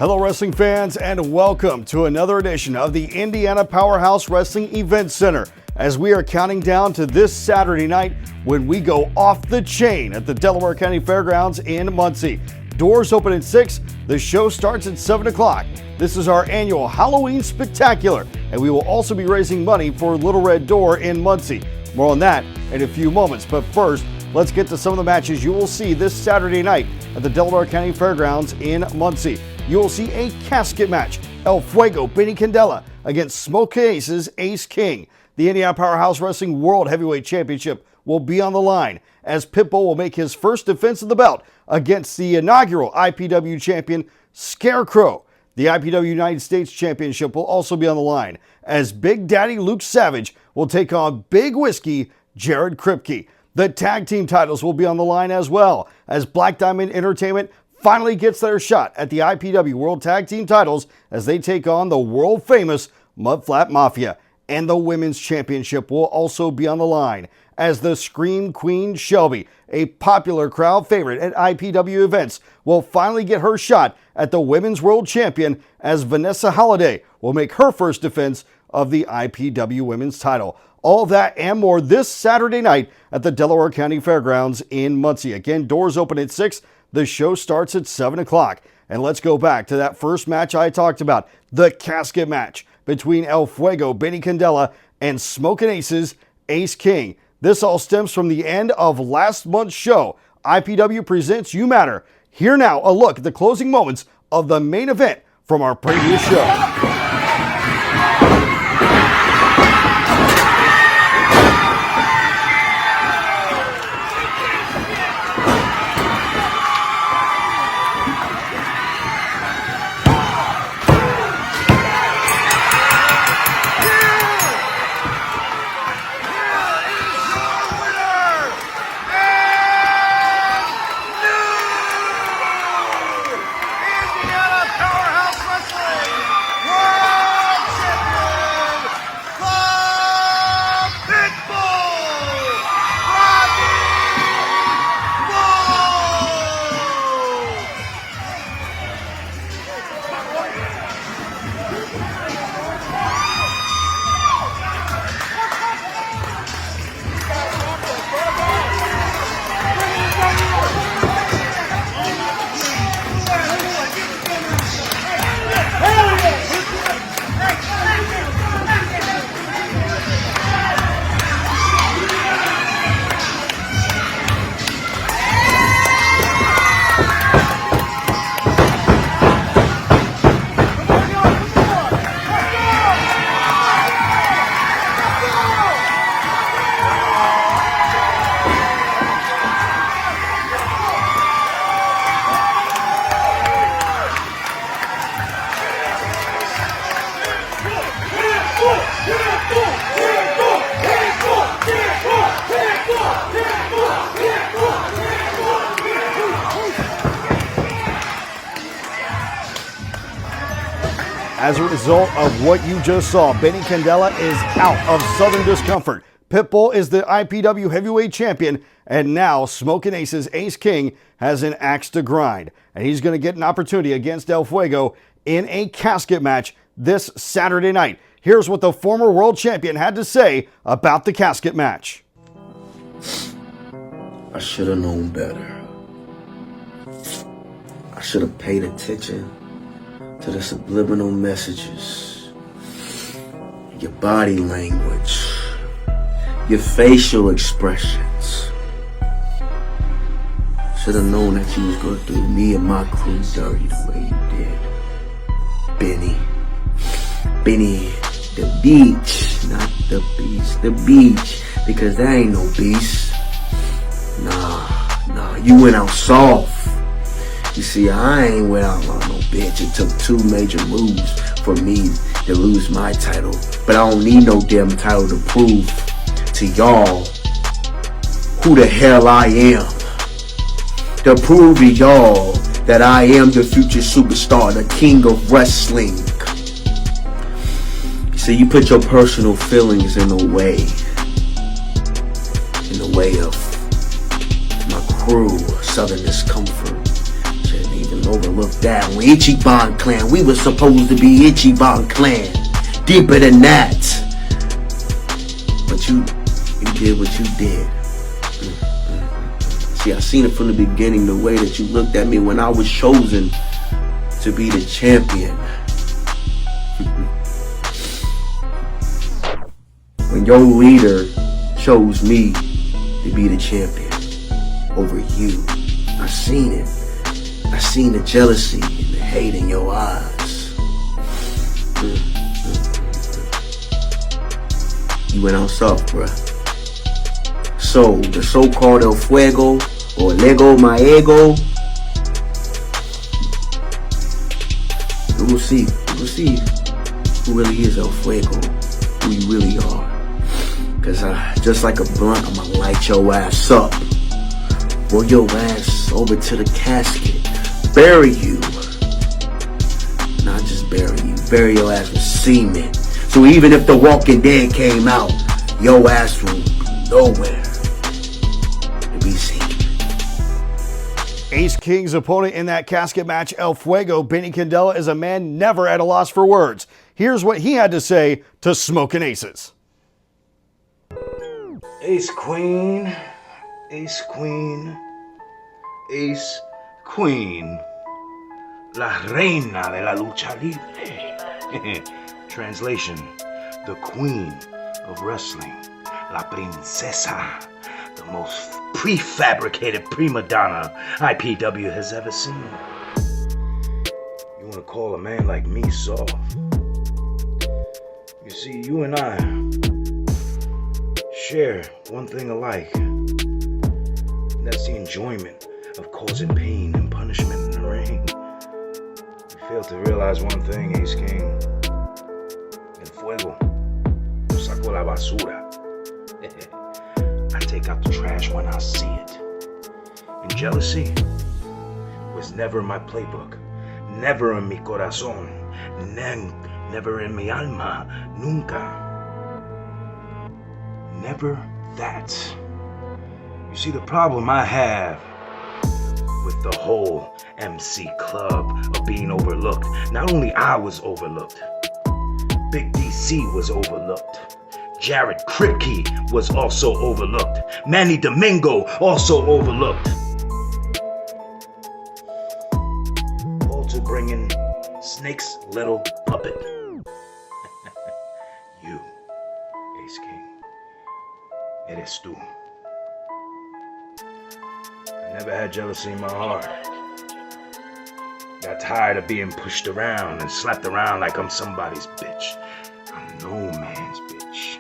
Hello wrestling fans and welcome to another edition of the Indiana Powerhouse Wrestling Event Center as we are counting down to this Saturday night when we go off the chain at the Delaware County Fairgrounds in Muncie. Doors open at 6, the show starts at 7 o'clock. This is our annual Halloween Spectacular and we will also be raising money for Little Red Door in Muncie. More on that in a few moments, but first, let's get to some of the matches you will see this Saturday night at the Delaware County Fairgrounds in Muncie. You will see a casket match. El Fuego, Candela against Smokin's Ace King. The Indiana Powerhouse Wrestling World Heavyweight Championship will be on the line as Pitbull will make his first defense of the belt against the inaugural IPW champion Scarecrow. The IPW United States Championship will also be on the line as Big Daddy Luke Savage will take on Big Whiskey Jared Kripke. The tag team titles will be on the line as well as Black Diamond Entertainment finally gets their shot at the IPW World Tag Team titles as they take on the world famous Mudflap Mafia. And the Women's Championship will also be on the line as the Scream Queen Shelby, a popular crowd favorite at IPW events, will finally get her shot at the Women's World Champion as Vanessa will make her first defense of the IPW Women's title. All that and more this Saturday night at the Delaware County Fairgrounds in Muncie. Again, doors open at 6. The show starts at 7 o'clock. And let's go back to that first match I talked about, the casket match between El Fuego, Candela, and Smokin's Ace King. This all stems from the end of last month's show. IPW presents You Matter. Here now, a look at the closing moments of the main event from our previous show. As a result of what you just saw, Candela is out of Southern Discomfort. Pitbull is the IPW Heavyweight Champion, and now Smokin's Ace King has an axe to grind. And he's going to get an opportunity against El Fuego in a casket match this Saturday night. Here's what the former world champion had to say about the casket match. I should have known better. I should have paid attention to the subliminal messages, your body language, your facial expressions. Should have known that you was going to do me and my crew dirty the way you did. Benny, the beach, not the beast, the beach, because there ain't no beast. Nah, you went out soft. You see, I ain't went out on no bitch. It took 2 major moves for me to lose my title. But I don't need no damn title to prove to y'all who the hell I am. To prove to y'all that I am the future superstar, the king of wrestling. You see, you put your personal feelings in the way of my crew, Southern Discomfort. Shouldn't even overlooked that one. Ichiban Clan. We were supposed to be Ichiban Clan. Deeper than that. But you did what you did. See, I seen it from the beginning, the way that you looked at me when I was chosen to be the champion. When your leader chose me to be the champion over you, I seen it. I seen the jealousy and the hate in your eyes. You went out soft, bruh. So, the so-called El Fuego, or Lego My Ego, we'll see who really is El Fuego, who you really are. Cause just like a blunt, I'm gonna light your ass up. Roll your ass over to the casket. Bury you. Not just bury you. Bury your ass with semen. So even if The Walking Dead came out, your ass will nowhere to be seen. Ace King's opponent in that casket match, El Fuego, Benny Candela, is a man never at a loss for words. Here's what he had to say to Smokin' Aces. Ace Queen, Ace Queen, Ace Queen, la reina de la lucha libre. Translation, the queen of wrestling, la princesa, the most prefabricated prima donna IPW has ever seen. You want to call a man like me soft? You see, you and I share one thing alike. And that's the enjoyment of causing pain and punishment in the ring. You fail to realize one thing, Ace King. El Fuego sacó la basura. I take out the trash when I see it. And jealousy was never in my playbook. Never in mi corazón. Never in mi alma. Nunca. Never that. You see, the problem I have with the whole MC club of being overlooked, not only I was overlooked, Big DC was overlooked. Jared Kripke was also overlooked. Manny Domingo also overlooked. All to bring in Snake's little puppet. You, Ace King. Eres tú. I never had jealousy in my heart. Got tired of being pushed around and slapped around like I'm somebody's bitch. I'm no man's bitch.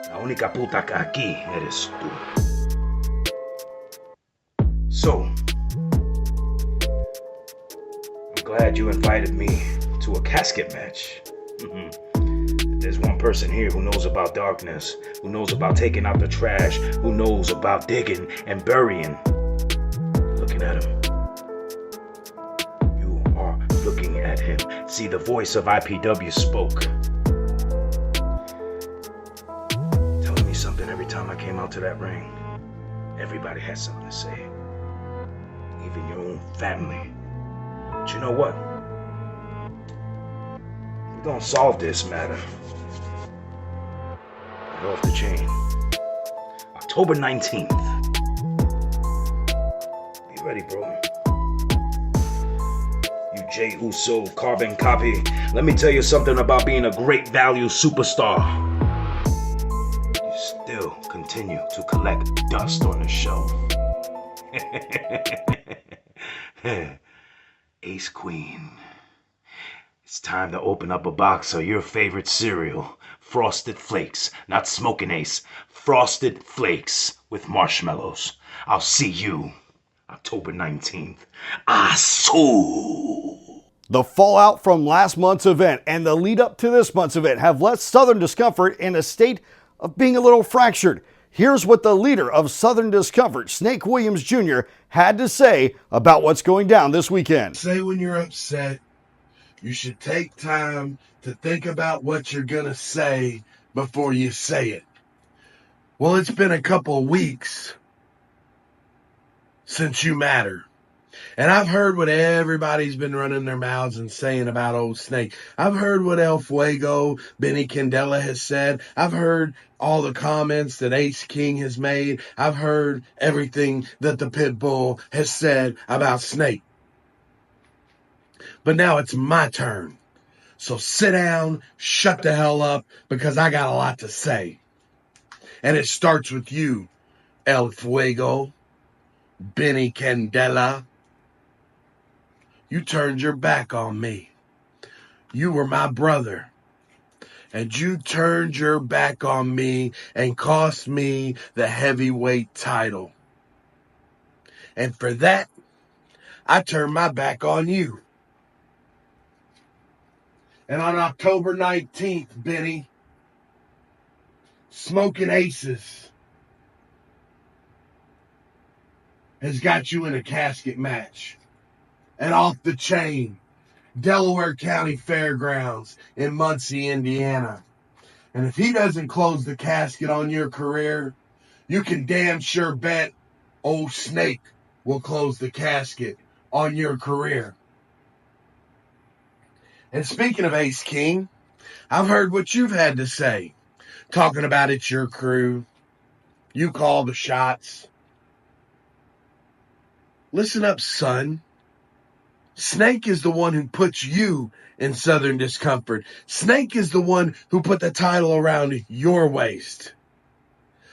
La única puta que aquí eres tú. So, I'm glad you invited me to a casket match. There's one person here who knows about darkness, who knows about taking out the trash, who knows about digging and burying. Looking at him. You are looking at him. See, the voice of IPW spoke. Telling me something every time I came out to that ring. Everybody has something to say. Even your own family. But you know what? We're gonna solve this matter. Get off the chain. October 19th. Be ready, bro. You Jey Uso carbon copy. Let me tell you something about being a great value superstar. You still continue to collect dust on the shelf. Ace Queen. It's time to open up a box of your favorite cereal. Frosted Flakes. Not Smokin' Ace. Frosted Flakes with marshmallows. I'll see you October 19th. Asu! The fallout from last month's event and the lead up to this month's event have left Southern Discomfort in a state of being a little fractured. Here's what the leader of Southern Discomfort, Snake Williams Jr., had to say about what's going down this weekend. Say when you're upset, you should take time to think about what you're going to say before you say it. Well, it's been a couple of weeks since you matter. And I've heard what everybody's been running their mouths and saying about old Snake. I've heard what El Fuego, Benny Candela has said. I've heard all the comments that Ace King has made. I've heard everything that the Pitbull has said about Snake. But now it's my turn. So sit down, shut the hell up, because I got a lot to say. And it starts with you, El Fuego, Benny Candela. You turned your back on me. You were my brother. And you turned your back on me and cost me the heavyweight title. And for that, I turned my back on you. And on October 19th, Benny, Smokin Aces has got you in a casket match. And off the chain, Delaware County Fairgrounds in Muncie, Indiana. And if he doesn't close the casket on your career, you can damn sure bet old Snake will close the casket on your career. And speaking of Ace King, I've heard what you've had to say, talking about it's your crew. You call the shots. Listen up, son. Snake is the one who puts you in Southern Discomfort. Snake is the one who put the title around your waist.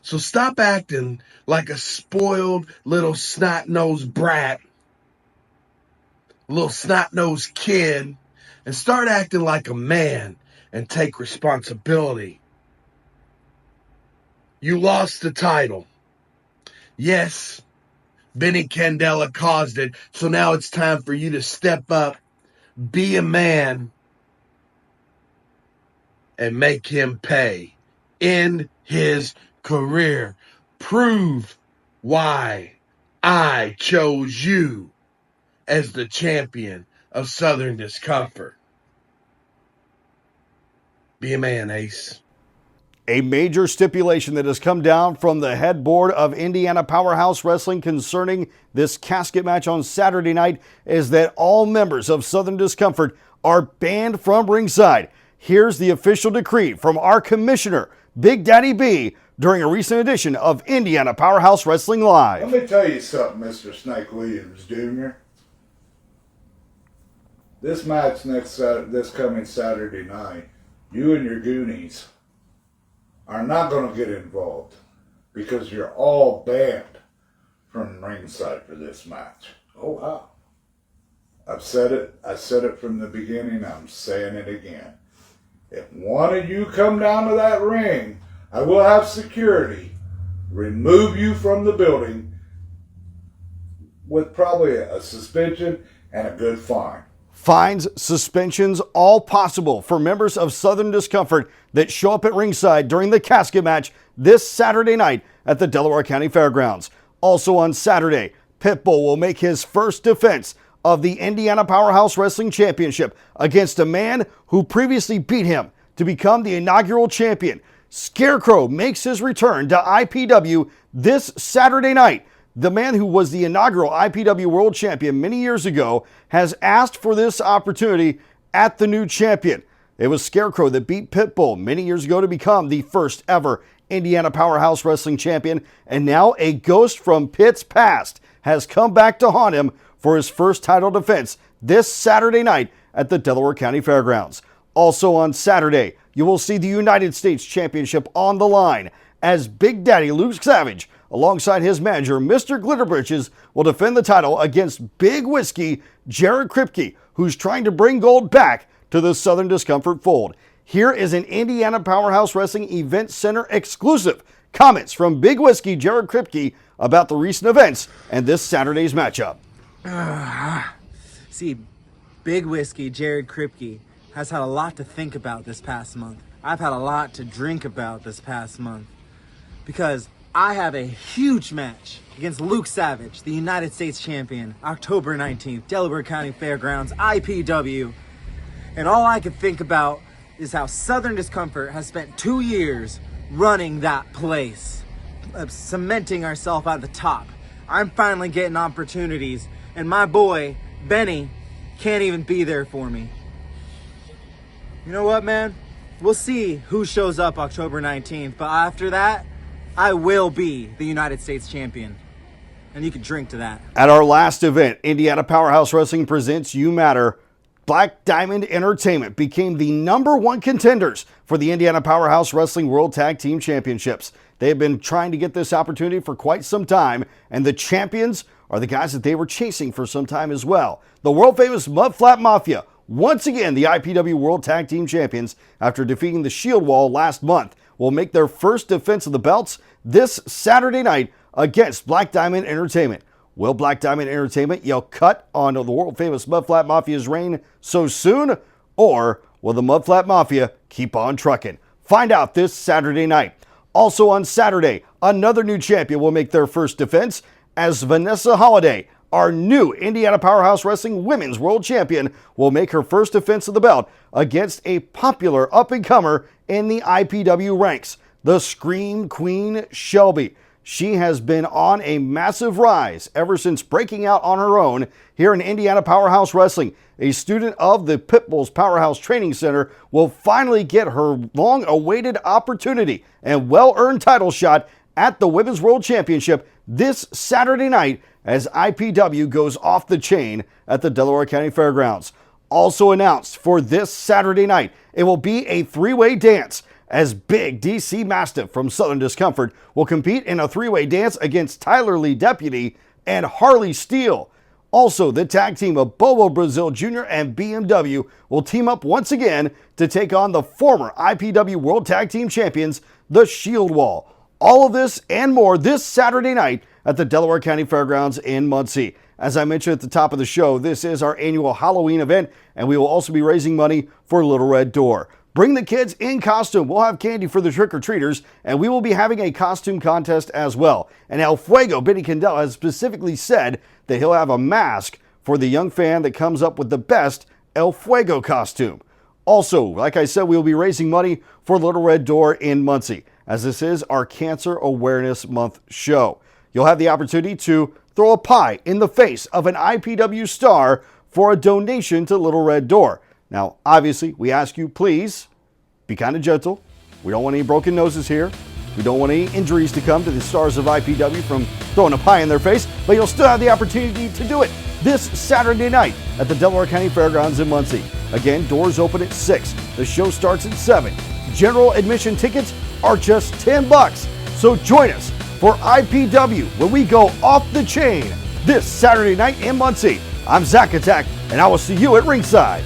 So stop acting like a spoiled little snot-nosed brat, little snot-nosed kid, and start acting like a man and take responsibility. You lost the title. Yes, Benny Candela caused it, so now it's time for you to step up, be a man, and make him pay. End his career. Prove why I chose you as the champion of Southern Discomfort. Be a man, Ace. A major stipulation that has come down from the head board of Indiana Powerhouse Wrestling concerning this casket match on Saturday night is that all members of Southern Discomfort are banned from ringside. Here's the official decree from our commissioner, Big Daddy B, during a recent edition of Indiana Powerhouse Wrestling Live. Let me tell you something, Mr. Snake Williams Jr. This match this coming Saturday night, you and your Goonies are not going to get involved because you're all banned from ringside for this match. Oh, wow. I've said it. I said it from the beginning. I'm saying it again. If one of you come down to that ring, I will have security remove you from the building with probably a suspension and a good fine. Fines, suspensions, all possible for members of Southern Discomfort that show up at ringside during the casket match this Saturday night at the Delaware County Fairgrounds. Also on Saturday, Pitbull will make his first defense of the Indiana Powerhouse Wrestling Championship against a man who previously beat him to become the inaugural champion. Scarecrow makes his return to IPW this Saturday night. The man who was the inaugural IPW World Champion many years ago has asked for this opportunity at the new champion. It was Scarecrow that beat Pitbull many years ago to become the first ever Indiana Powerhouse Wrestling Champion, and now a ghost from Pitt's past has come back to haunt him for his first title defense this Saturday night at the Delaware County Fairgrounds. Also on Saturday, you will see the United States Championship on the line as Big Daddy Luke Savage, alongside his manager, Mr. Glitterbritches, will defend the title against Big Whiskey Jared Kripke, who's trying to bring gold back to the Southern Discomfort fold. Here is an Indiana Powerhouse Wrestling Event Center exclusive. Comments from Big Whiskey Jared Kripke about the recent events and this Saturday's matchup. See, Big Whiskey Jared Kripke has had a lot to think about this past month. I've had a lot to drink about this past month because I have a huge match against Luke Savage, the United States Champion, October 19th, Delaware County Fairgrounds, IPW. And all I can think about is how Southern Discomfort has spent 2 years running that place, cementing ourselves at the top. I'm finally getting opportunities, and my boy, Benny, can't even be there for me. You know what, man? We'll see who shows up October 19th, but after that, I will be the United States champion. And you can drink to that. At our last event, Indiana Powerhouse Wrestling presents You Matter. Black Diamond Entertainment became the #1 contenders for the Indiana Powerhouse Wrestling World Tag Team Championships. They have been trying to get this opportunity for quite some time, and the champions are the guys that they were chasing for some time as well. The world famous Mudflap Mafia, once again the IPW World Tag Team Champions after defeating the Shield Wall last month, will make their first defense of the belts this Saturday night against Black Diamond Entertainment. Will Black Diamond Entertainment yell cut on the world famous Mudflap Mafia's reign so soon? Or will the Mudflap Mafia keep on trucking? Find out this Saturday night. Also on Saturday, another new champion will make their first defense as Vanessa Holiday, our new Indiana Powerhouse Wrestling Women's World Champion, will make her first defense of the belt against a popular up-and-comer in the IPW ranks, the Scream Queen Shelby. She has been on a massive rise ever since breaking out on her own here in Indiana Powerhouse Wrestling. A student of the Pitbull's Powerhouse Training Center will finally get her long-awaited opportunity and well-earned title shot at the Women's World Championship this Saturday night as IPW goes off the chain at the Delaware County Fairgrounds. Also announced for this Saturday night, it will be a three-way dance as Big DC Mastiff from Southern Discomfort will compete in a three-way dance against Tyler Lee Deputy and Harley Steele. Also, the tag team of Bobo Brazil Jr. and BMW will team up once again to take on the former IPW World Tag Team Champions, the Shield Wall. All of this and more this Saturday night at the Delaware County Fairgrounds in Muncie. As I mentioned at the top of the show, this is our annual Halloween event, and we will also be raising money for Little Red Door. Bring the kids in costume. We'll have candy for the trick-or-treaters, and we will be having a costume contest as well. And El Fuego, Benny Candela, has specifically said that he'll have a mask for the young fan that comes up with the best El Fuego costume. Also, like I said, we'll be raising money for Little Red Door in Muncie, as this is our Cancer Awareness Month show. You'll have the opportunity to throw a pie in the face of an IPW star for a donation to Little Red Door. Now, obviously, we ask you, please, be kind of gentle. We don't want any broken noses here. We don't want any injuries to come to the stars of IPW from throwing a pie in their face, but you'll still have the opportunity to do it this Saturday night at the Delaware County Fairgrounds in Muncie. Again, doors open at 6. The show starts at 7. General admission tickets are just $10. So join us for IPW when we go off the chain this Saturday night in Muncie. I'm ZackAttack, and I will see you at ringside.